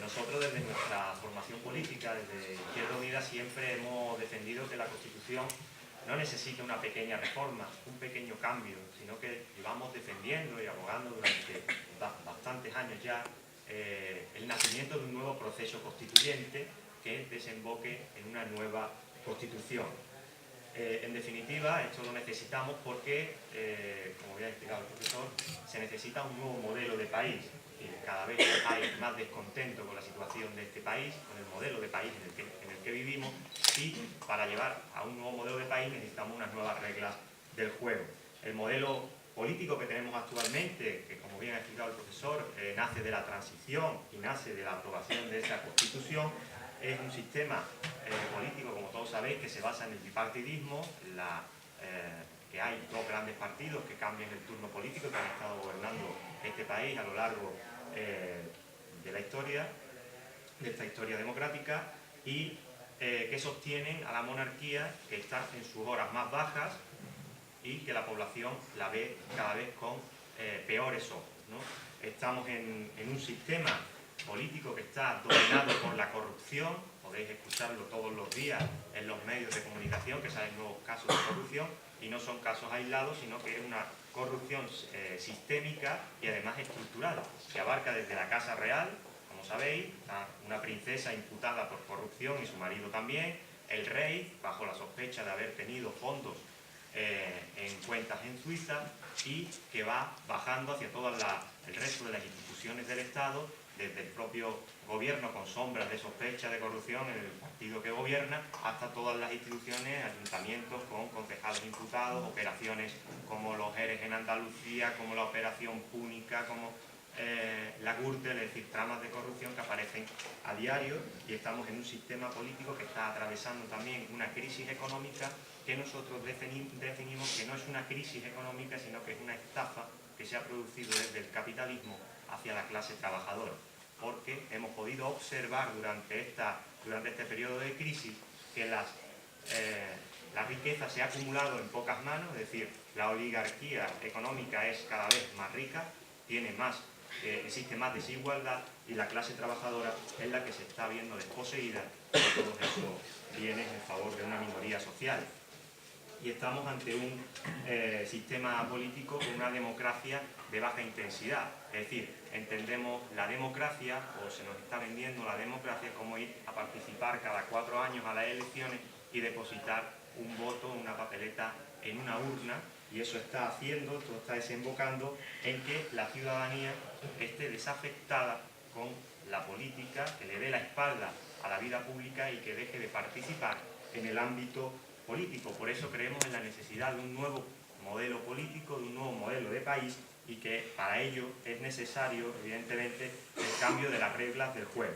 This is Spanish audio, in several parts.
Nosotros desde nuestra formación política, desde Izquierda Unida, siempre hemos defendido que la Constitución no necesita una pequeña reforma, un pequeño cambio, sino que llevamos defendiendo y abogando durante bastantes años ya el nacimiento de un nuevo proceso constituyente que desemboque en una nueva Constitución. En definitiva, esto lo necesitamos porque, como había explicado el profesor, se necesita un nuevo modelo de país. Cada vez hay más descontento con la situación de este país, con el modelo de país en el que vivimos, y para llevar a un nuevo modelo de país necesitamos unas nuevas reglas del juego. El modelo político que tenemos actualmente, que como bien ha explicado el profesor, nace de la transición y nace de la aprobación de esa Constitución, es un sistema político, como todos sabéis, que se basa en el bipartidismo, que hay dos grandes partidos que cambian el turno político, que han estado gobernando este país a lo largo de la historia, de esta historia democrática, y que sostienen a la monarquía, que está en sus horas más bajas y que la población la ve cada vez con peores ojos, ¿no? Estamos en un sistema político que está dominado por la corrupción. Podéis escucharlo todos los días en los medios de comunicación, que salen nuevos casos de corrupción, y no son casos aislados, sino que es una corrupción sistémica y además estructural, que abarca desde la Casa Real, como sabéis, una princesa imputada por corrupción y su marido también, el rey, bajo la sospecha de haber tenido fondos en cuentas en Suiza, y que va bajando hacia todo el resto de las instituciones del Estado, desde el propio gobierno con sombras de sospecha de corrupción en el partido que gobierna, hasta todas las instituciones, ayuntamientos con concejales imputados, operaciones como los ERES en Andalucía, como la operación Púnica, como la Gürtel, es decir, tramas de corrupción que aparecen a diario, y estamos en un sistema político que está atravesando también una crisis económica que nosotros definimos que no es una crisis económica, sino que es una estafa que se ha producido desde el capitalismo hacia la clase trabajadora, porque hemos podido observar durante este periodo de crisis que la riqueza se ha acumulado en pocas manos, es decir, la oligarquía económica es cada vez más rica, existe más desigualdad, y la clase trabajadora es la que se está viendo desposeída de todos esos bienes en favor de una minoría social. Y estamos ante un sistema político con una democracia de baja intensidad. Es decir, entendemos la democracia, o se nos está vendiendo la democracia, como ir a participar cada 4 años a las elecciones y depositar un voto, una papeleta en una urna, y eso está haciendo, todo está desembocando en que la ciudadanía esté desafectada con la política, que le dé la espalda a la vida pública y que deje de participar en el ámbito político. Por eso creemos en la necesidad de un nuevo modelo político, de un nuevo modelo de país, y que para ello es necesario, evidentemente, el cambio de las reglas del juego.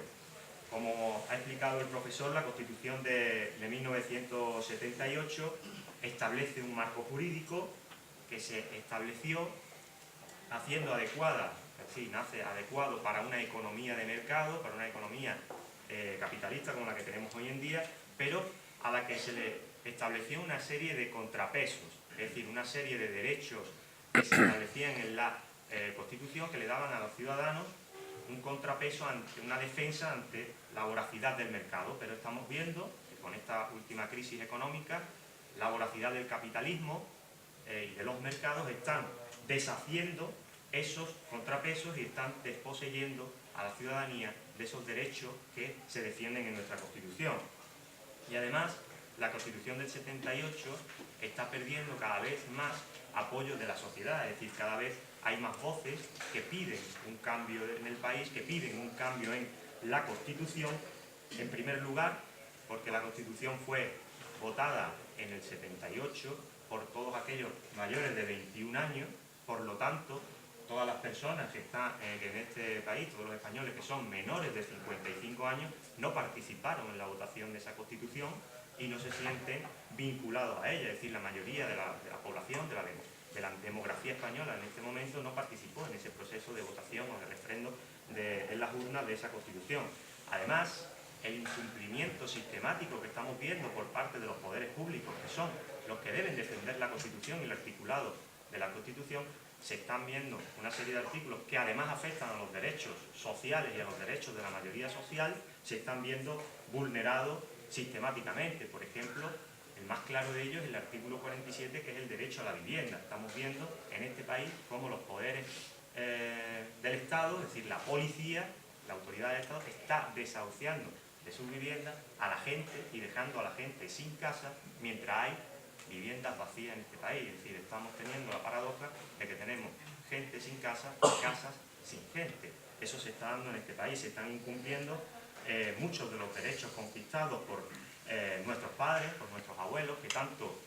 Como ha explicado el profesor, la Constitución de 1978 establece un marco jurídico que se estableció haciendo adecuada, es decir, nace adecuado para una economía de mercado, para una economía capitalista como la que tenemos hoy en día, pero a la que se le estableció una serie de contrapesos, es decir, una serie de derechos que se establecían en la Constitución, que le daban a los ciudadanos un contrapeso, ante una defensa ante la voracidad del mercado. Pero estamos viendo que con esta última crisis económica, la voracidad del capitalismo y de los mercados están deshaciendo esos contrapesos y están desposeyendo a la ciudadanía de esos derechos que se defienden en nuestra Constitución. Y además, la Constitución del 78 está perdiendo cada vez más apoyo de la sociedad, es decir, cada vez hay más voces que piden un cambio en el país, que piden un cambio en la Constitución, en primer lugar, porque la Constitución fue votada en el 78 por todos aquellos mayores de 21 años, por lo tanto, todas las personas que están en este país, todos los españoles que son menores de 55 años, no participaron en la votación de esa Constitución y no se sienten vinculados a ella. Es decir, la mayoría de la población, de la demografía española en este momento, no participó en ese proceso de votación o de refrendo en las urnas de esa Constitución. Además, el incumplimiento sistemático que estamos viendo por parte de los poderes públicos, que son los que deben defender la Constitución y el articulado de la Constitución, se están viendo una serie de artículos que además afectan a los derechos sociales y a los derechos de la mayoría social, se están viendo vulnerados sistemáticamente. Por ejemplo, el más claro de ellos es el artículo 47, que es el derecho a la vivienda. Estamos viendo en este país cómo los poderes del Estado, es decir, la policía, la autoridad del Estado, está desahuciando de sus viviendas a la gente y dejando a la gente sin casa mientras hay viviendas vacías en este país. Es decir, estamos teniendo la paradoja de que tenemos gente sin casa y casas sin gente. Eso se está dando en este país, se están incumpliendo muchos de los derechos conquistados por nuestros padres, por nuestros abuelos, que tanto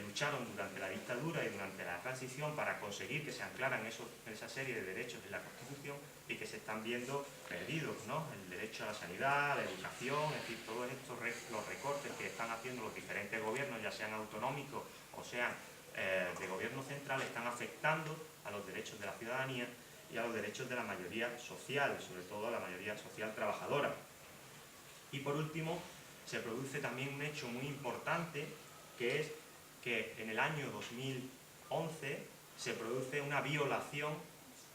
lucharon durante la dictadura y durante la transición para conseguir que se anclaran esa serie de derechos en la Constitución y que se están viendo perdidos, ¿no? El derecho a la sanidad, a la educación, es decir, todos estos los recortes que están haciendo los diferentes gobiernos, ya sean autonómicos o sean de gobierno central, están afectando a los derechos de la ciudadanía y a los derechos de la mayoría social, sobre todo a la mayoría social trabajadora. Y por último, se produce también un hecho muy importante, que es que en el año 2011 se produce una violación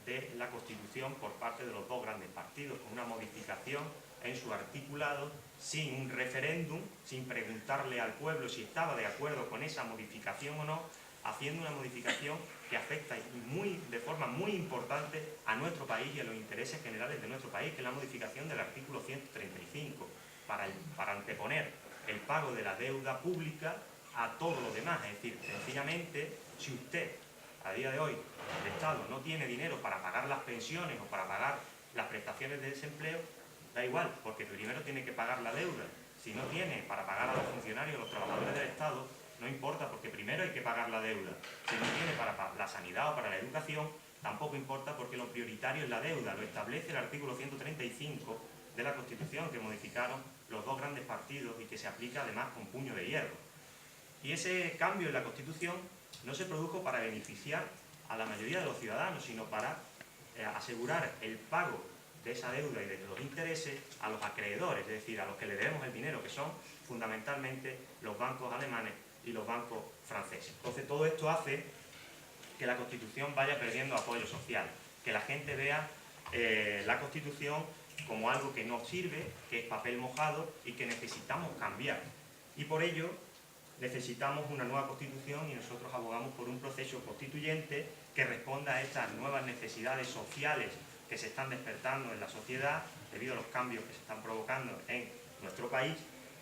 de la Constitución por parte de los dos grandes partidos, con una modificación en su articulado, sin un referéndum, sin preguntarle al pueblo si estaba de acuerdo con esa modificación o no, haciendo una modificación que afecta de forma muy importante a nuestro país y a los intereses generales de nuestro país, que es la modificación del artículo 135, para anteponer el pago de la deuda pública a todo lo demás. Es decir, sencillamente, si usted, a día de hoy, el Estado no tiene dinero para pagar las pensiones o para pagar las prestaciones de desempleo, da igual, porque primero tiene que pagar la deuda. Si no tiene para pagar a los funcionarios, a los trabajadores del Estado, no importa, porque primero hay que pagar la deuda. Si no tiene para la sanidad o para la educación, tampoco importa, porque lo prioritario es la deuda. Lo establece el artículo 135 de la Constitución, que modificaron los dos grandes partidos y que se aplica además con puño de hierro. Y ese cambio en la Constitución no se produjo para beneficiar a la mayoría de los ciudadanos, sino para asegurar el pago de esa deuda y de los intereses a los acreedores, es decir, a los que le debemos el dinero, que son fundamentalmente los bancos alemanes y los bancos franceses. Entonces, todo esto hace que la Constitución vaya perdiendo apoyo social, que la gente vea la Constitución como algo que no sirve, que es papel mojado y que necesitamos cambiar. Y por ello necesitamos una nueva Constitución y nosotros abogamos por un proceso constituyente que responda a estas nuevas necesidades sociales que se están despertando en la sociedad debido a los cambios que se están provocando en nuestro país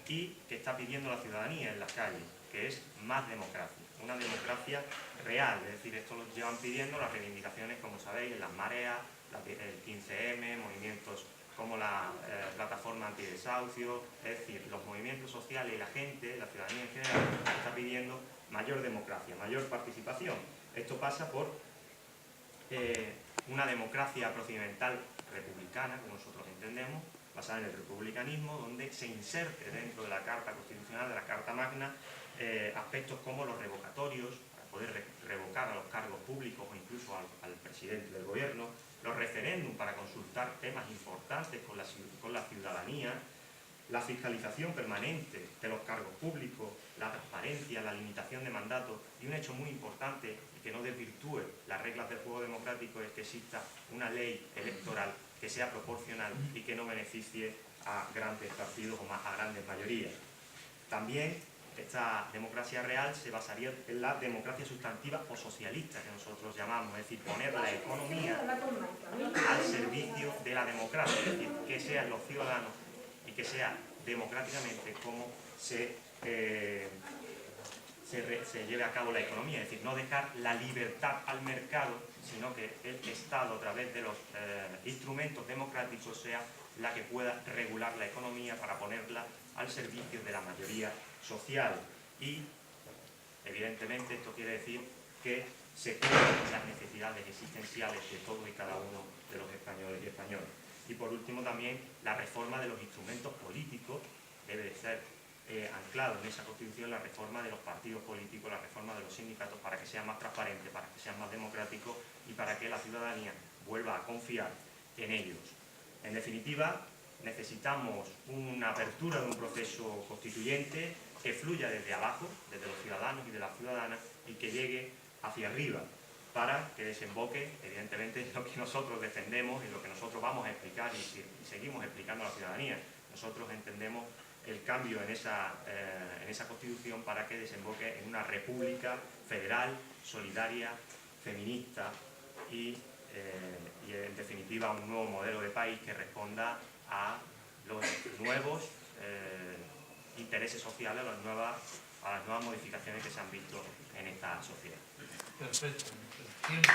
y que está pidiendo la ciudadanía en las calles, que es más democracia, una democracia real. Es decir, esto lo llevan pidiendo las reivindicaciones, como sabéis, en las mareas, el 15M, movimientos como la plataforma antidesahucio, es decir, los movimientos sociales y la gente, la ciudadanía en general, está pidiendo mayor democracia, mayor participación. Esto pasa por una democracia procedimental republicana, como nosotros entendemos, basada en el republicanismo, donde se inserte dentro de la Carta Constitucional, de la Carta Magna, aspectos como los revocatorios, para poder revocar a los cargos públicos o incluso al presidente del gobierno, los referéndums para consultar temas importantes con la ciudadanía, la fiscalización permanente de los cargos públicos, la transparencia, la limitación de mandatos y un hecho muy importante y que no desvirtúe las reglas del juego democrático es que exista una ley electoral que sea proporcional y que no beneficie a grandes partidos o a grandes mayorías. También esta democracia real se basaría en la democracia sustantiva o socialista, que nosotros llamamos, es decir, poner la economía al servicio de la democracia, es decir, que sean los ciudadanos y que sea democráticamente como se lleve a cabo la economía, es decir, no dejar la libertad al mercado, sino que el Estado, a través de los instrumentos democráticos, sea la que pueda regular la economía para ponerla al servicio de la mayoría social. Y, evidentemente, esto quiere decir que se cubran las necesidades existenciales de todos y cada uno de los españoles y españolas. Y, por último, también la reforma de los instrumentos políticos debe de ser anclado en esa Constitución, la reforma de los partidos políticos, la reforma de los sindicatos, para que sea más transparente, para que sea más democrático y para que la ciudadanía vuelva a confiar en ellos. En definitiva, necesitamos una apertura de un proceso constituyente que fluya desde abajo, desde los ciudadanos y de las ciudadanas, y que llegue hacia arriba. para que desemboque, evidentemente, en lo que nosotros defendemos, en lo que nosotros vamos a explicar y seguimos explicando a la ciudadanía. Nosotros entendemos el cambio en esa Constitución para que desemboque en una república federal, solidaria, feminista y en definitiva un nuevo modelo de país que responda a los nuevos intereses sociales, a las nuevas modificaciones que se han visto en esta sociedad. Perfecto. El tiempo